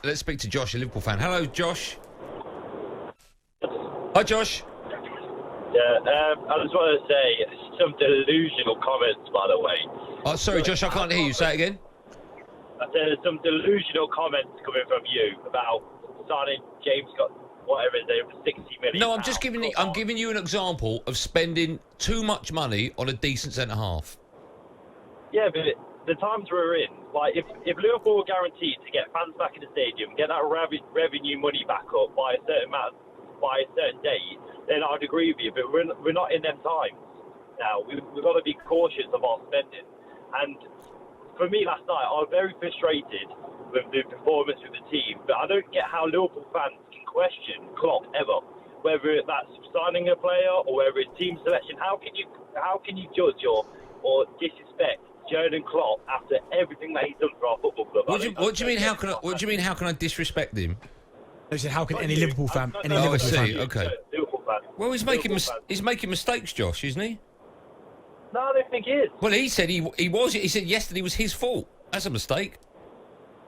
Let's speak to Josh, a Liverpool fan. Hello, Josh. Hi, Josh. Yeah, I just want to say some delusional comments, by the way. Oh, sorry, Josh, I can't hear you. Say it again. I said some delusional comments coming from you about signing James Scott, whatever his name, for 60 million. No, I'm giving you an example of spending too much money on a decent centre half. Yeah, but the times we're in, like if Liverpool were guaranteed to get fans back in the stadium, get that revenue money back up by a certain date, then I'd agree with you. But we're not in them times now. We've got to be cautious of our spending. And for me last night, I was very frustrated with the performance of the team. But I don't get how Liverpool fans can question Klopp ever, whether that's signing a player or whether it's team selection. How can you judge or disrespect Jurgen Klopp after everything that he's done for our football club? What do you mean? How can I disrespect him? How can any Liverpool fan? I see. Okay. Liverpool fan. Well, he's making mistakes, Josh, isn't he? No, I don't think he is. Well, he said he was. He said yesterday was his fault. That's a mistake.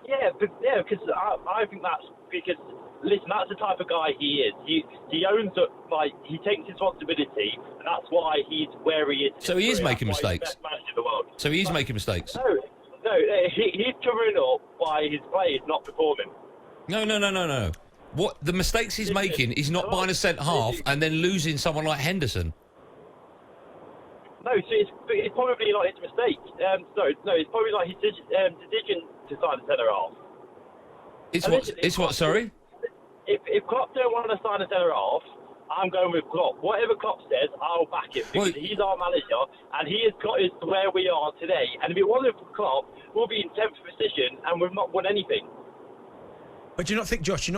Yeah, because I think that's because listen, that's the type of guy he is. He owns up, like he takes responsibility, and that's why he's where he is. So he is making mistakes. He's the best manager in the world. So he is making mistakes. No, he's covering up why his players not performing. No. What the mistakes he's making is not buying a centre half and then losing someone like Henderson. No, so it's probably not his mistake. It's probably like his decision to sign a centre half. It's what? Sorry. If Klopp don't want to sign a centre half, I'm going with Klopp. Whatever Klopp says, I'll back it because he's our manager and he has got us to where we are today. And if it wasn't for Klopp, we'll be in 10th position and we've not won anything. But do you not think, Josh,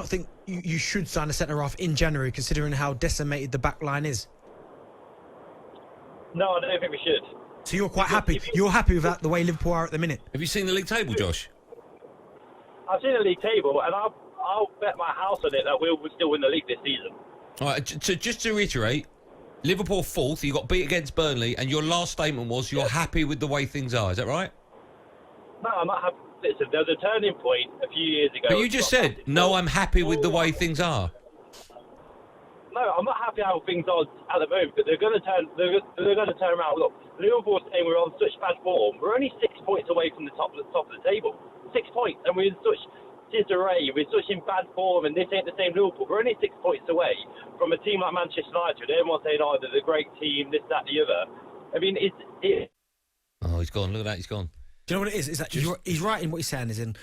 you should sign a centre half in January, considering how decimated the back line is? No, I don't think we should. So you're quite happy? You're happy with that, the way Liverpool are at the minute? Have you seen the league table, Josh? I've seen the league table, and I'll bet my house on it that we'll still win the league this season. All right, so just to reiterate, Liverpool 4th, you got beat against Burnley, and your last statement was you're happy with the way things are. Is that right? No, I'm not happy. Listen, there was a turning point a few years ago. But you just said, no, I'm happy with the way things are. No, I'm not happy how things are at the moment, but they're going to turn around. Look, Liverpool saying we're on such bad form. We're only 6 points away from the top of the table. 6 points, and we're in such disarray. We're such in bad form, and this ain't the same Liverpool. We're only 6 points away from a team like Manchester United. Everyone's saying, "Oh, they're a great team," this, that, the other. I mean, Oh, he's gone. Look at that, he's gone. Do you know what it is? Is that he's right in what he's saying. Is in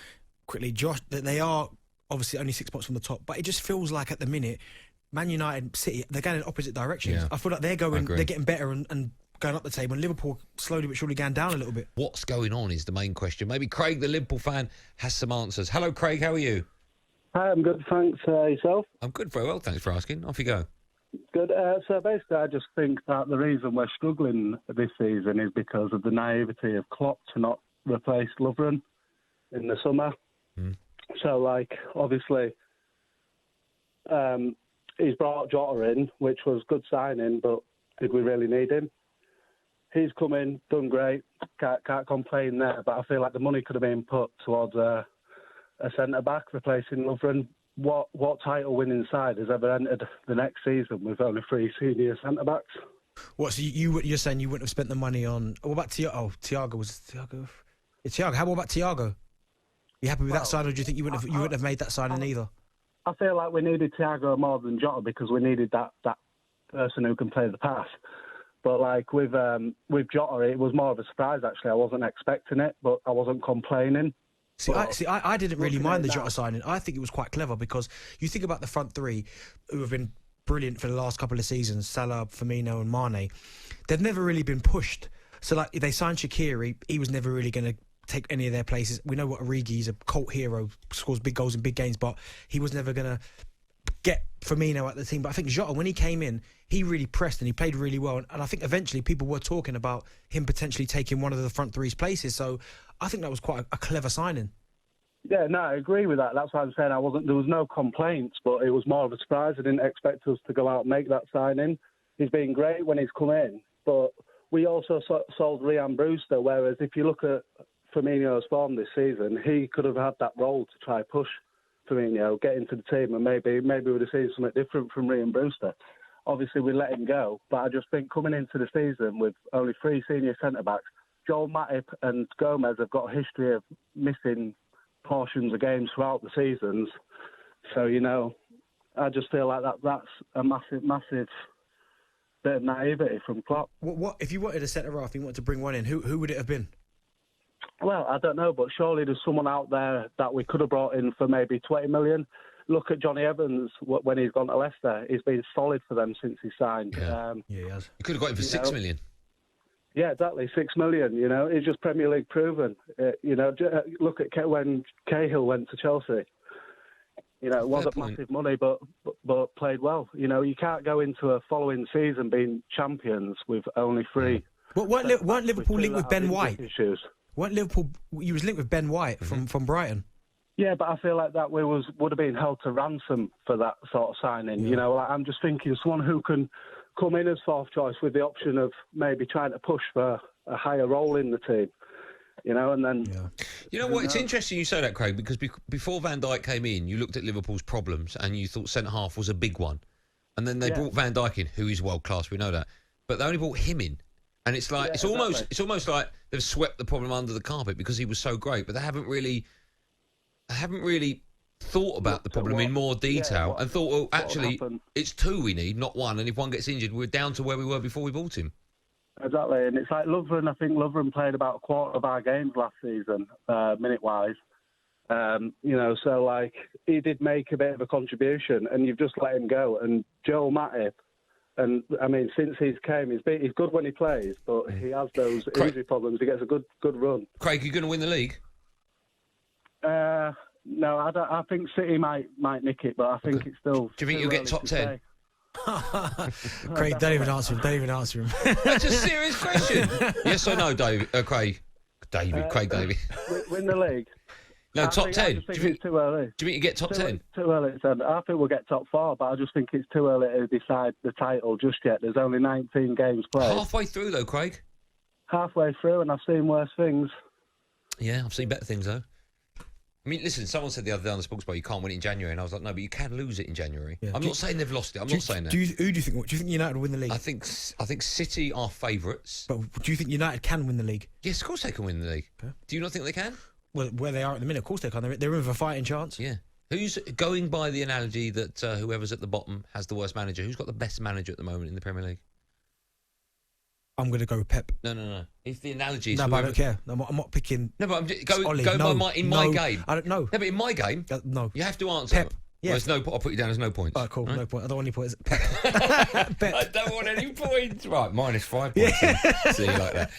quickly, Josh, that they are obviously only 6 points from the top, but it just feels like at the minute, Man United, City, they're going in opposite directions. Yeah. I feel like they're getting better and going up the table, and Liverpool slowly but surely going down a little bit. What's going on is the main question. Maybe Craig, the Liverpool fan, has some answers. Hello, Craig. How are you? Hi, I'm good. Thanks. Yourself? I'm good, very well. Thanks for asking. Off you go. Good. So basically, I just think that the reason we're struggling this season is because of the naivety of Klopp to not replace Lovren in the summer. So, obviously, he's brought Jota in, which was good signing, but did we really need him? He's come in, done great, can't complain there, but I feel like the money could have been put towards a centre-back replacing Lovren. What title-winning side has ever entered the next season with only 3 senior centre-backs? What, so you're saying you wouldn't have spent the money on... What about Thiago? Oh, Thiago, was it Thiago? It's Thiago. How about Thiago? You happy with that side, or do you think you wouldn't have made that signing either? I feel like we needed Thiago more than Jota because we needed that person who can play the pass. But with Jota, it was more of a surprise, actually. I wasn't expecting it, but I wasn't complaining. I didn't really mind the Jota signing. I think it was quite clever because you think about the front three who have been brilliant for the last couple of seasons, Salah, Firmino and Mane. They've never really been pushed. So if they signed Shaqiri, he was never really going to take any of their places. We know what Origi is, a cult hero, scores big goals in big games, but he was never going to get Firmino at the team. But I think Jota, when he came in, he really pressed and he played really well. And I think eventually people were talking about him potentially taking one of the front three's places. So I think that was quite a clever signing. Yeah, no, I agree with that. That's why I'm saying there was no complaints, but it was more of a surprise. I didn't expect us to go out and make that signing. He's been great when he's come in, but we also sold Ryan Brewster, whereas if you look at Firmino's form this season, he could have had that role to try push Firmino, get into the team, and maybe we'd have seen something different from Ryan Brewster. Obviously, we let him go, but I just think coming into the season with only 3 senior centre-backs, Joel Matip and Gomez have got a history of missing portions of games throughout the seasons. So, I just feel like that's a massive bit of naivety from Klopp. What if you wanted a centre-half, you wanted to bring one in, who would it have been? Well, I don't know, but surely there's someone out there that we could have brought in for maybe 20 million. Look at Johnny Evans when he's gone to Leicester. He's been solid for them since he signed. Yeah, he has. You could have got him for 6 million. Yeah, exactly, 6 million. He's just Premier League proven. Look at when Cahill went to Chelsea. It wasn't massive money, but played well. You can't go into a following season being champions with only 3. Well, weren't Liverpool linked with Ben White? Issues. Weren't Liverpool? You was linked with Ben White from Brighton. Yeah, but I feel like that would have been held to ransom for that sort of signing. Yeah. I'm just thinking someone who can come in as fourth choice with the option of maybe trying to push for a higher role in the team. And then... Yeah. You know what? It's interesting you say that, Craig, because before Van Dijk came in, you looked at Liverpool's problems and you thought centre-half was a big one. And then they brought Van Dijk in, who is world-class, we know that. But they only brought him in. And it's like it's almost like they've swept the problem under the carpet because he was so great, but they haven't really thought about the problem in more detail and thought, well, actually, it's 2 we need, not 1. And if one gets injured, we're down to where we were before we bought him. Exactly, and it's like Lovren. I think Lovren played about a quarter of our games last season, minute-wise. So like he did make a bit of a contribution, and you've just let him go. And Joel Matip. And, I mean, since he's came, he's good when he plays, but he has those injury problems. He gets a good run. Craig, you going to win the league? No, I don't. I think City might nick it, but I think it's still... Do you think you'll get top 10? Craig, don't even answer him. That's a serious question. Yes or no, Dave? Craig? Craig David. Win the league? No, top 10. I just think it's too early. Do you think you get top 10? Too early. I think we'll get top 4, but I just think it's too early to decide the title just yet. There's only 19 games played. Halfway through, though, Craig. Halfway through, and I've seen worse things. Yeah, I've seen better things, though. I mean, listen, someone said the other day on the Sports Bar, you can't win it in January, and I was like, no, but you can lose it in January. Yeah. I'm not saying they've lost it. I'm not saying that. Who do you think? Do you think United will win the league? I think City are favourites. But do you think United can win the league? Yes, of course they can win the league. Okay. Do you not think they can? Well, where they are at the minute, of course they can. They're in with a fighting chance. Yeah. Who's going by the analogy that whoever's at the bottom has the worst manager? Who's got the best manager at the moment in the Premier League? I'm going to go with Pep. No. If the analogy is... No, but I don't care. I'm not picking... No, but I'm just going by my game. I don't know. No, but in my game, no. You have to answer. Pep. Yeah. Well, I'll put you down as no points. All right, cool. Right? No point. I don't want any points. Pep. I don't want any points. Right, -5 points. Yeah. See you like that.